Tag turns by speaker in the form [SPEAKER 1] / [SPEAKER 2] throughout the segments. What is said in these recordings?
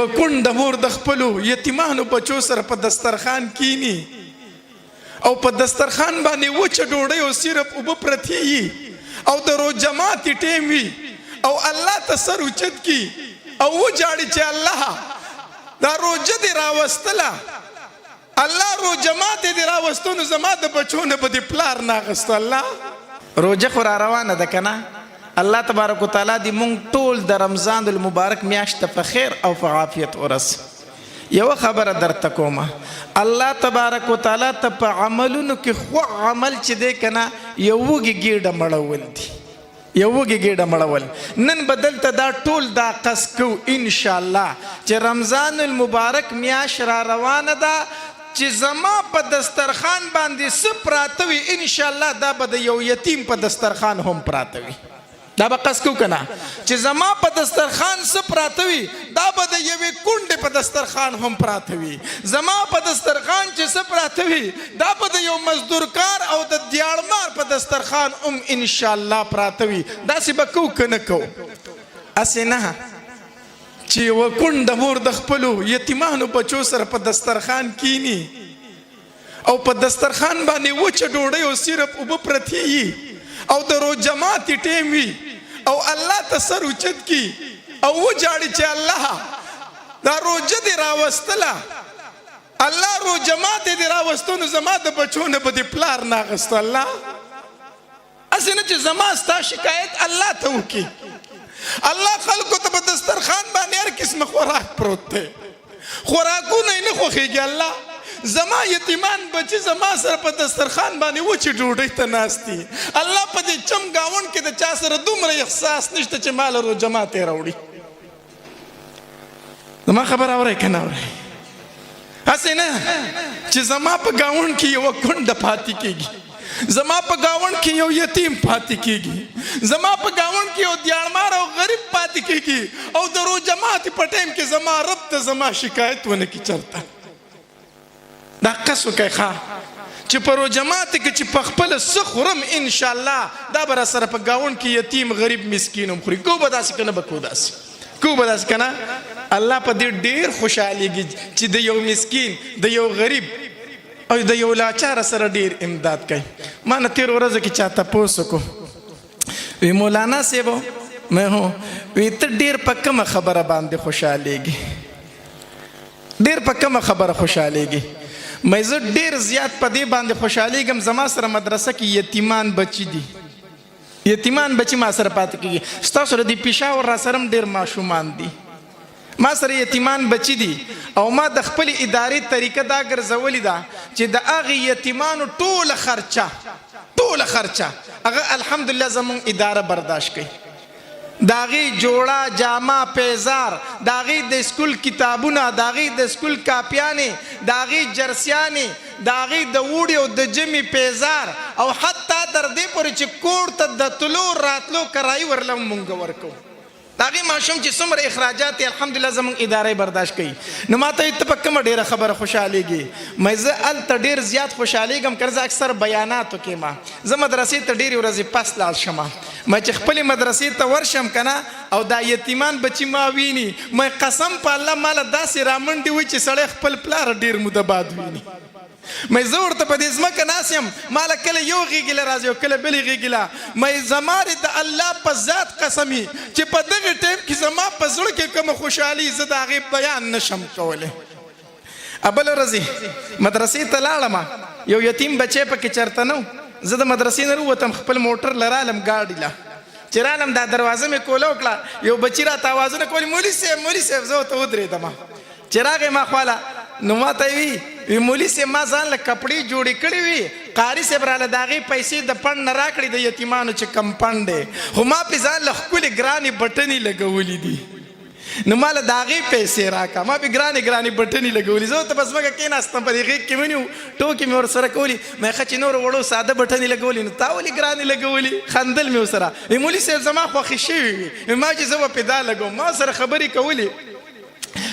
[SPEAKER 1] یو کونډه مور د خپلو یتیمانو بچو سره په دسترخوان کینی او په دسترخوان باندې وچه ډوډۍ او صرف اوبه پرتې وي او د روژه ماتي ټیم وي او الله ته سر اوچت کي او وجاړي چې الله دا روژه دې راوستله الله روژه ماتې دې راوستو نو زما د بچو نه به دې پلار نه اخیستو الله روژه خو را روانه ده که نه الله تبارک وتعالی دې مونږ ټول د رمضان المبارک میاشت ته په خیر او په عافیت ورسو یوه خبره درته کومه الله تبارک وتعالی ته په عملونو کې خو عمل چې دی که نه یو وږې ګېډه مړول دي یو وږې ګېډه مړول نن به دلته دا ټول دا قصد کوو انشاءالله چې رمضان المبارک میاشت را روانه ده چې زما په دسترخوان باندې څه پراته وي انشاءالله دا به د یو یتیم په دسترخوان هم پراته وي دا به قصد کوو که نه چې زما په دسترخوان څه پراته وي دا به د یوې کونډې په دسترخوان هم پراته وي زما په دسترخوان چې څه پراته وي دا به د یو مزدورکار او د دیاړمار په دسترخوان هم انشاءالله پراته وي داسې به کوو که نه کوو هسې نه چې یوه کونډه مور د خپلو یتیمانو بچو سره په دسترخوان کینی او په دسترخوان باندې وچه ډوډۍ او صرف اوبه پرتې وي او د روژه ماتي ټیم وي او الله ته سر اوچت کي او وجاړي چې الله دا روژه دې راوستله الله روژه ماتې دې راوستو نو زما د بچو نه به دې پلار نه اخیستو الله هسې نه چې زما ستا شکایت الله ته وکړي الله خلکو ته په دسترخوان باندې هر قسمه خوراک پروت دی خوراکونه یې نه خوښېږي الله زما یتیمان بچی زما سره په دسترخوان باندې وچې ډوډۍ ته ناست دي الله په دې چم ګاونډ کې د چا سره دومره احساس نشته چې ما له روژه ماتې راوړي زما خبره اورئ که نه اورئ هسې نه چې زما په ګاونډ کې یوه کونډه پاتې کېږي زما په ګاونډ کې یو یتیم پاتې کېږي زما په ګاونډ کې یو دیاړمار او غریب پاتې کېږي او د روژه ماتې په ټایم کې زما رب ته زما شکایت ونه کړي چرته دا قص وکئ ښه چې په روژه ماتې کې چې په خپله څه خورم انشاءالله دا به را سره په ګاونډ کې یتیم غریب مسکین هم خوري کوو به داسې که نه به کوو داسې کوو به داسې که نه الله په دې ډېر خوشحالېږي چې د یو مسکین د یو غریب او د یو لاچاره سره ډېر امداد کوي ما نه تېرو ورځو کې چا تپوس وکړو وی مولانا صاحبو میں هو وی ته ډېر په کومه خبره باندې خوشحالېږي ډېر په کومه خبره خوشحالېږي مې زه ډېر زیات په دې باندې خوشحالېږم زما سره مدرسه کې یتیمان بچي دي یتیمان بچي ما سره پاتې کېږي ستاسو د پېښور را سره هم ډېر ماشومان دي ما سره یتیمان بچي دي او ما د خپلې ادارې طریقه دا ګرځولې ده چې د هغې یتیمانو ټوله خرچه هغه الحمدلله زموږ اداره برداشت کوي د هغې جوړه جامه پیزار د هغې د سکول کتابونه د هغې د سکول کاپیانې د هغې جرسیانې د هغې د وړي او د جمې پیزار او حتی تر دې پورې چې کور ته د تلو راتلو کرایي ورله مونږ ورکوو د هغې ماشوم چې څومره اخراجات یې الحمدلله زموږ اداره برداشت کوي نو ما ته ته په کومه ډېره خبره خوشحالېږي مې زه هلته ډېر زیات خوشحالېږم که زه اکثر بیاناتو کې ما زه مدرسې ته ډېرې ورځې پس لاړ شم مې چې خپلې مدرسې ته ورشم که نه او دا یتیمان بچي ما ویني مې قسم په الله ماله داسې رامنډې وي چې سړی خپل پلار ډېر موده بعد ویني مې زه ورته په دې ځمکه ناست یم ماله کله یو غېږله راځي او کله بلې غېږله مې زما د الله په ذات قسم وي چې په دغه ټایم کې زما په زړه کې کومه خوشحالي زه د هغې بیان نشم کولی بله ورځې مدرسې ته لاړم یو یتیم بچی پکې چېرته نه و زه د مدرسې نه ووتم خپل موټر له رالم ګاډي له چې رالم دا دروازه مې کوله وکړه یو بچي راته اوازونه کولي مولي صاحب زه ورته ودرېدم چې راغی ما خواله نو ما ته وی مولي صاحب ما ځان له کپړې جوړې کړې وي قاري صاحب راله د هغې پیسې د پڼ نه راکړې د یتیمانو چې کم پڼ دی خو ما پې ځان له ښکلې ګرانې بټنې لګولي دي نو ما له د هغې پیسې راکړه ما پې ګرانې بټنې لګولي زه ورته په ځمکه کېناستم په دې غېږ کې ونیو ټوکې مې ورسره کولي مې ښه چې نورو وړو ساده بټنې لګولي نو تا ولې ګرانې لګولي خندل مې ورسره مولي صاحب زما خوښې شوي وي ما چې زه به پې دا لګوم ما سره خبرې کولې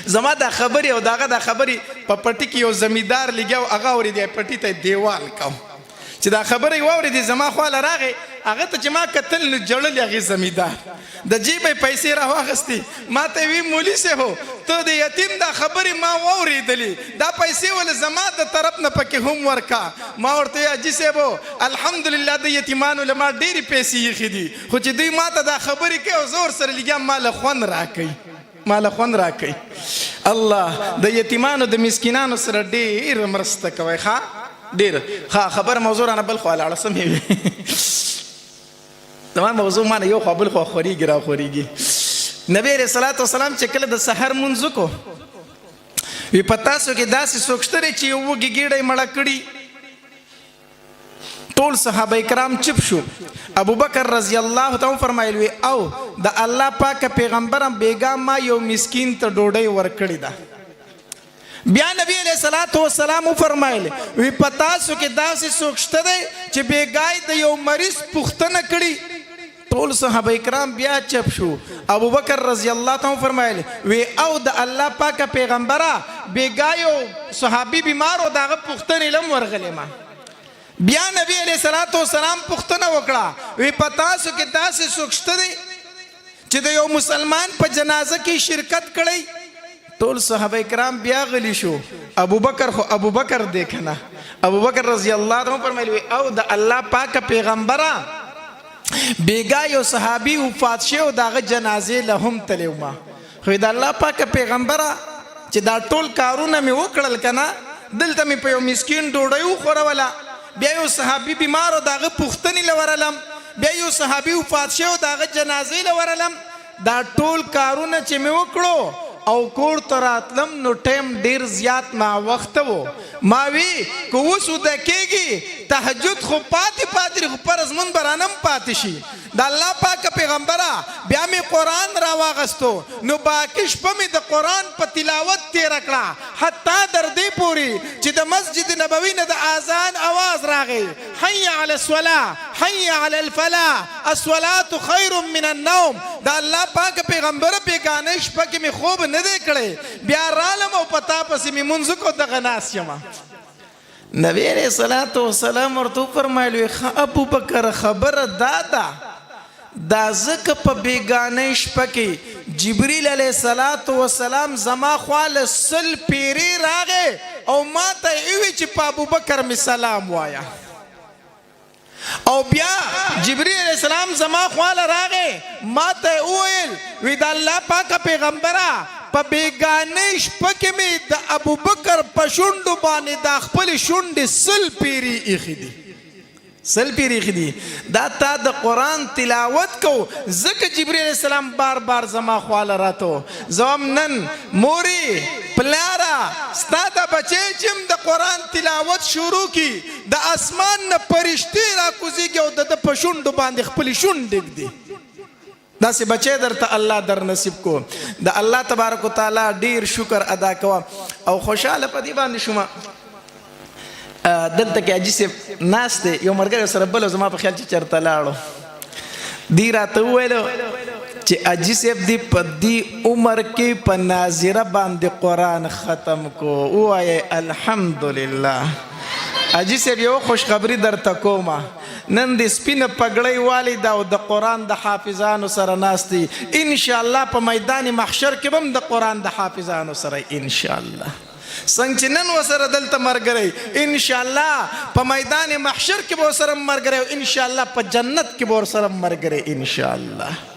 [SPEAKER 1] زما دا خبرې او دغه دا خبرې په پټي کې یو زمیندار لګیا و هغه اورېدی پټي ته دیوال کوم چې دا خبرې واورېدې زما خواله راغی هغه ته چې ما کتل نو جړل هغې زمیندار د جیبه پیسې راواخستې ما ته وی مولي صاحب ته د یتیم دا خبرې ما واورېدلې دا پیسې ولې زما د طرف نه پکې هم ورکا ما ورته وی حاجي صاحب الحمدلله د یتیمانو له ما ډېرې پیسې ایښې دي خو چې دوی ما ته دا خبرې کوي او زه ورسره لګیا ما له خوند راکوي الله د یتیمانو د مسکینانو سره ډېر مرسته کوي ښه ډېر ښه خبر موضوع رانه بل خوا لاړه سمې وي زما موضوع ما نه یو خوا بل خوا خورېږي راخورېږي نبی علیه صلات وسلام چې کله د سحر مونځ وکړو وی په تاسو کې داسې څوک شته دی چې یو وږې ګېډۍ مړه کړي ټول صحابه کرام چپ شو ابوبکر رضی الله تعالی فرمایل وی او د الله پاک پیغمبرم بیګا ما یو مسکین ته ډوډۍ ورکړې ده بیا نبی علیہ الصلوۃ والسلام فرمایل وی پتا سو کې داسې څوک شته دی چې بیګای د یو مریض پوښتنه کړي ټول صحابه کرام بیا چپ شو ابوبکر رضی الله تعالی فرمایل وی او د الله پاک پیغمبره بیګایو صحابي بیمار او دغه پوښتنه لم ورغلې ما بیا نبی علیہ الصلوۃ والسلام پوښتنه وکړه وی پتا سو کې داسې څوک شته دی چې د یو مسلمان په جنازه کې شرکت کړي ټول صحابه کرام بیا غلی شو ابوبکر خو ابوبکر دیکھنا ابوبکر رضی الله عنه فرمایلی او د الله پاک پیغمبره بیګا یو صحابي وفات شو دغه جنازې له هم تلو ما خو د الله پاک پیغمبره چې دا ټول کارونه مې وکړل کنه دلته مې په یو مسکین ډوډۍ وخوروله بیا یو صحابي بیمار او دغه پوښتنې لورلم بیا یو صحابي وفات شو دغه جنازې لورلم دا ټول کارونه چې مې وکړو او کور ته راتلم نو ټیم ډیر زیات ما وخت وو ما وی کو اوس وده کېږي تهجد خو پاتې خو فرض مون برانم پاتې شي د الله پاک پیغمبره بیا مې قرآن راواغستو نو باقي شپه مې د قرآن په تلاوت تېره کړه حتی در دې پورې چې د مسجد نبوي نه د اذان اواز راغی حي علی الصلاة حي علی الفلاح الصلاة خیر من النوم د الله پاک پیغمبره بیګانه شپه کې مې خوب نه دی کړی بیا رالم او پتا پسې مې مونځ کو دغه ناس یمه نبی علیہ الصلوۃ والسلام ورته فرمایلی ابوبکر خبره دا ځکه په بیګانه شپه کې جبریل علیہ الصلوۃ والسلام زما خواله سل پیری راغې او ما ته وی چې په ابوبکر می سلام وایا او بیا جبریل علیہ السلام زما خواله راغې ما ته ویل وی د الله پاک پیغمبره په بیګانه شپه کې مې د ابوبکر په شونډو باندې د خپل شونډې سل پیری ایښي دي دا تا د قرآن تلاوت کو ځکه جبریل علیہ السلام بار بار زما خواله راتو زوم نن موري پلارا ستا د بچی چې د قرآن تلاوت شروع کی د اسمان نه فرشتې راکوزیږي او د په شونډو باندې خپل شونډې ږدي داسې بچی درته الله در نصیب کو د الله تبارک وتعالی ډیر شکر ادا کوه او خوشحاله په دې باندې شوم دلته کې حاجي صاحب ناست دی یو ملګری سره بل زما په خیال چې چېرته لاړو دی راته وویلو چې حاجي صاحب دی په دې عمر کې په ناظره باندې قرآن ختم کو ووایې الحمدلله حاجي صاحب یو خوشخبري درته کومه نن د سپینه پګړۍ والی دا او د قرآن د حافظانو سره ناست دی انشاءالله په میدان محشر کې به هم د قرآن د حافظانو سره انشاءالله څنګه چې نن ورسره دلته ملګری انشاءالله په میدان محشر کې به ورسره ملګری او انشاءالله په جنت کې به ورسره ملګری انشاءالله